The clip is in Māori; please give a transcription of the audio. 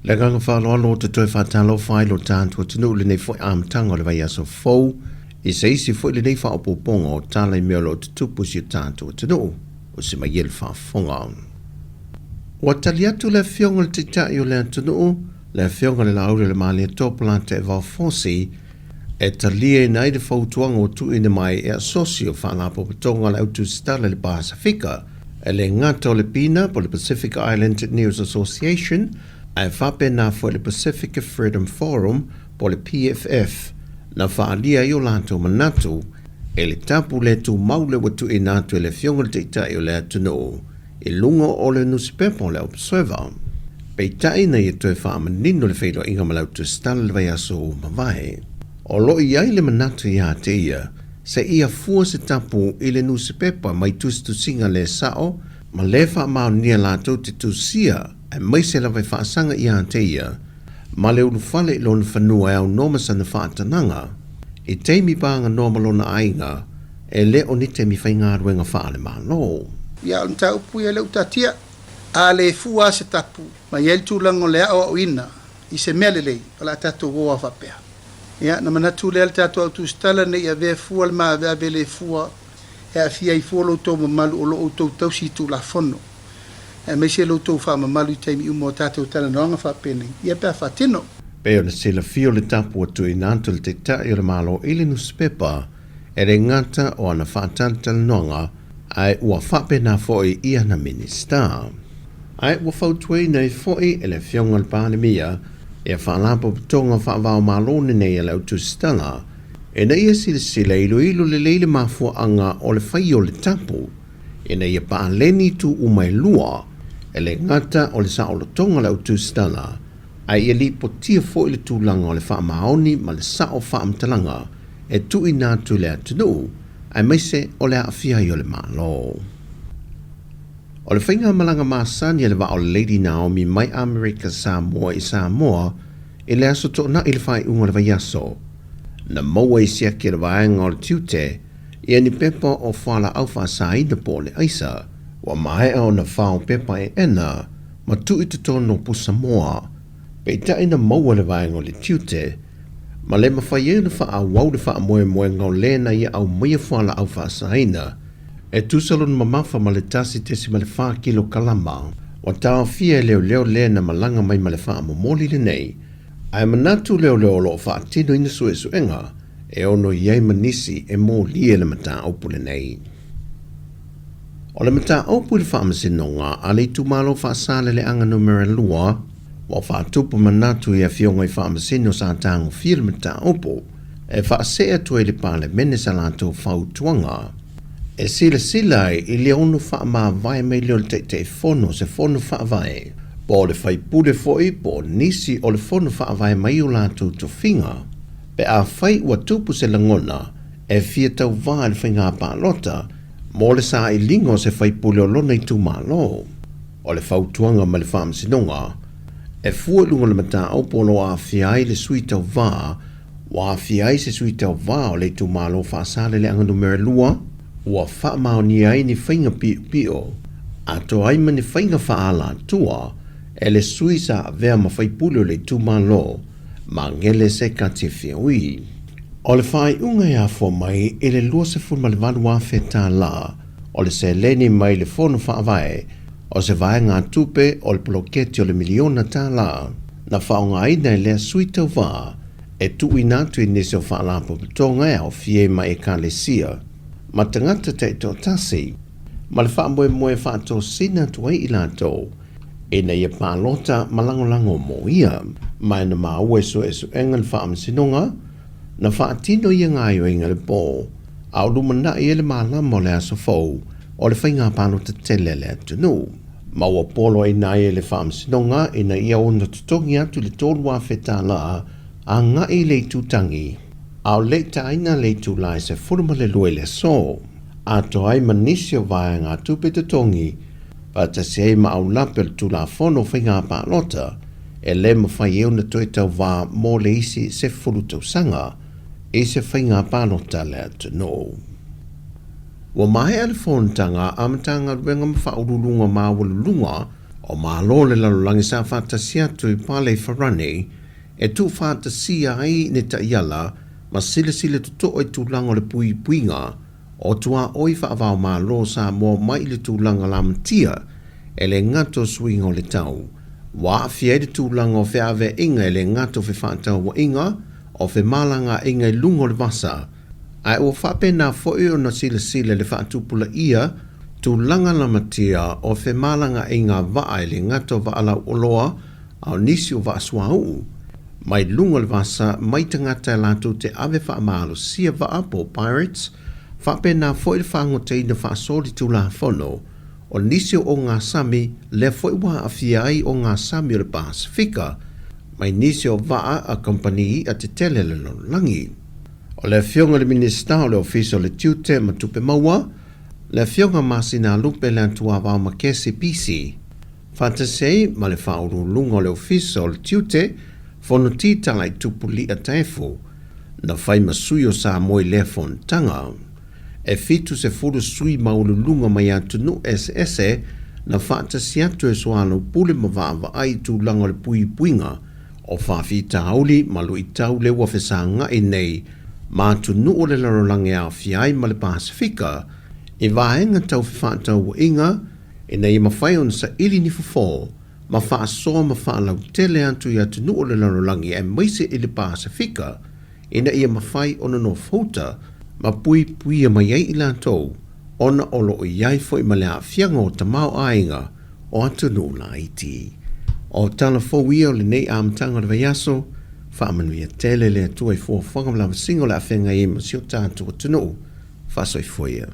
Legang whāloalo te toi whātalo whai lo tāntua tunu le nei fwoi amtanga le vai aso fau, I se isi fwoi le nei whaopoponga o tāla I mea lo te tupu si o tāntua tunu, o se mai el whaafonga. Wa tali atu le fionga le te tai o le tunu, le fionga le laure le maali e tōpula te e whaafosi, e talia nei de whautuanga o tu ina mai e asosio whaalapo patonga le autu stala le Pasifika, e le ngata o le pina po le Pacific Island News Association, ai whape na fo le Pacific Freedom Forum po le PFF, na whaalia I o lanto manatu, e le tapu le tu maule watu I natu e le fionga le te tai o le atunu, I lunga o le nusipepo le observer. Pei tai na I tue whaamanino le whairo inga malautu stala le vai aso mawai. O loi ai le manatu ia te ia, se ia fua se tapu I le nusipepa mai tustu singa le sao, ma le wha mao nia lato te tusia, e mai se la vai whaasanga ia te ia, ma le ulufale I lona whanua e au noma sana whaatananga, I teimi pānga noma lona ainga, e le o ni teimi whaingaruenga whaale malo. Ia on tau pui e leu tatia, a le fua se tapu, ma iel tūlango le au ina, I se mele lei, ala tatu woa whapea. Ia, na manatu le al tatu au tu stala nei a vea fua le maa vea vele fua, e a fia I fua lo tau mamalu o lo o tau tau si tu la fono. E me se lo tau wha mamalu I teimi umo tatu tala noanga whapene. Ia pia whatino. Peo na se la fio le tapu atu I nantu le te tai o le malo I le nuspepa, e re ngata o ana whaatanta le noanga, ai ua whape na foi ia na minista. Ai ua whautui nei foi e le fionga le pānemia, e whaalapo patonga whaavao malone nei e lau tu stala, e na ia sila ilo le leile mafua anga o le whai o le tapu, e na ia paaleni tu umai lua, e le ngata o le sao lo tonga lau tu stala, ai ia li potia foi le tūlanga o le wha maoni ma le sao wha amtalanga, e tu I nātu le atunu, ai maise o le awhia I o le malo. O le whainga malanga māsani le wa o Lady Naomi mai Amerika Sāmoa I Sāmoa, I le aso tō na I le whai unga le vai aso. Na maua I sia ki le waenga o le tiute, I ni pepa o whala au wha sāina po le aisa, wa mai au na whao pepa e ena, ma tu I te tono pu Samoa, pe ta ina maua le waenga o le tiute, ma le mawhai e le wha a wau le wha a moe ngau lena I au maia whala au wha sāina, e tusalon mamafa ma le tasi tesi ma le wha kilo kalama, wa tau fia leo lena malanga mai ma le wha momoli le nei, ai manatu leo lo wha tino ina suenga, e ono iei manisi e mō lie le mata aupu le nei. O le mata aupu le wha masinonga, a le tumalo wha sale le anga numera lua, wa wha tupu manatu I a fionga I wha masino sa tango fia le mata aupu, e wha sea tue le pale mene sa lato whau tuanga, e sila I le onu wha maa vai mei leo te fono se fono wha vai, po le whai pule foi po nisi o le fono wha vai mai o lato to finga, pe a whai ua tupu se langona, e fia tau vaa le whainga pālota, mo le sa I lingo se whai pule o lona I tu malo, o le whau tuanga ma le wha msinonga, e fua lunga le mata au polo a fiai le sui tau vaa, wa fiai se sui tau vaa o le tu malo wha sale le anga numera lua, ua wha mao ni ai ni whainga pio, a to ai ma ni whainga wha ala tua, e le sui sa vea ma whaipulo le tu malo, ma ngele se ka te whiaui. O le whai unga ia fo mai, e le lua se fun ma le vanua fe Tala, o le se leni mai le fono wha vai, o se vai ngā tupe o le poloketi o le miliona Tala, na whaonga aina I lea sui tau wā, e tu I nātu I nese o whaalapo patonga e o fie mai e ka le sia, ma tangata te to tasi, ma le whaamoe whaato sina tuai I lato, e na ia pālota malangolango mo ia, mai na maua so enga le whaamasinonga, na whaatino ia ngāio inga le pō, au lumana I le mālama o le aso fau, o le whainga pālota tele le atunu. Maua polo I nai le whaamasinonga, e na ia ona tutongi atu le tōlua whetala, a ngai le tutangi, au le taina le tūlai se furuma le lue le so, a to ai manisi o vai ngā tupe tutongi, pa ta se ma au lapel tūla fono whainga pālota, e le mawhai eo na toi tau wā mō le isi se furu tau sanga, e se whainga pālota le atunu. Wa mai ale fontanga amatanga wenga mawhaurulunga mawalulunga O malo le lalolangi sa whatasia tui pale wharane, e tu whatasia ai ne ta iala, ma sile tuto e tūlanga le pui puinga, o tua oi whaavao malo sa mo mai le tūlanga lamtia, e le ngato swinga o le tau. Wa fia de tūlanga o whiawe inga e le ngato whi whatau wa inga, o whi malanga inga i lungo le vasa. Ai o whapena fo eo na sile le whaatupula ia, tūlanga lamatia o whi malanga inga waa e le ngato wa ala oloa, au nisi o wa aswau. Mai lungo le vasa, mai tangata lato te ave whaamalo sia wa apo pirates, whapena fo i whaangote ina whaasori tūla whono, o nisi o ngā sami le fo i wa awhiai o ngā sami o le Pasifika, mai nisi o waa a kompani a te tele le langi. O le fionga le minista o le ofisa o le tiute ma tupe maua, le fionga masina lupe le antua wao ma kese pisi. Fantasei ma le whauru lunga o le ofisa o le tiute, fono ti tala i tupuli a taifu, na whai masui o Sāmoa le fontanga. E fitu se furu sui maulu lunga mai atunu ese, na whaatasi atu e soalo pule ma vaawa ai tūlanga le pui puinga, o whaafi tauli malu i tau le wafesa nga i nei, ma atunu o le larolange a fiai ma le Pasifika, e vaenga tau whaatau wa inga, e nei mawhai on sa ili ni fufo, ma whaasoa ma whaalau tele atu i atunu o le larolange e maise i le Pasifika, e na ia mawhai ona no fauta, ma pui mai ai i lātou, ona olo o iai fo i malea fianga o tamau ainga o atunu la iti. O tala fōwia o le nei amtanga le vaiaso, whaamanuia tele le atua i fōwhanga la singo la awhenga i masio tātua tunu, whasoi fōia.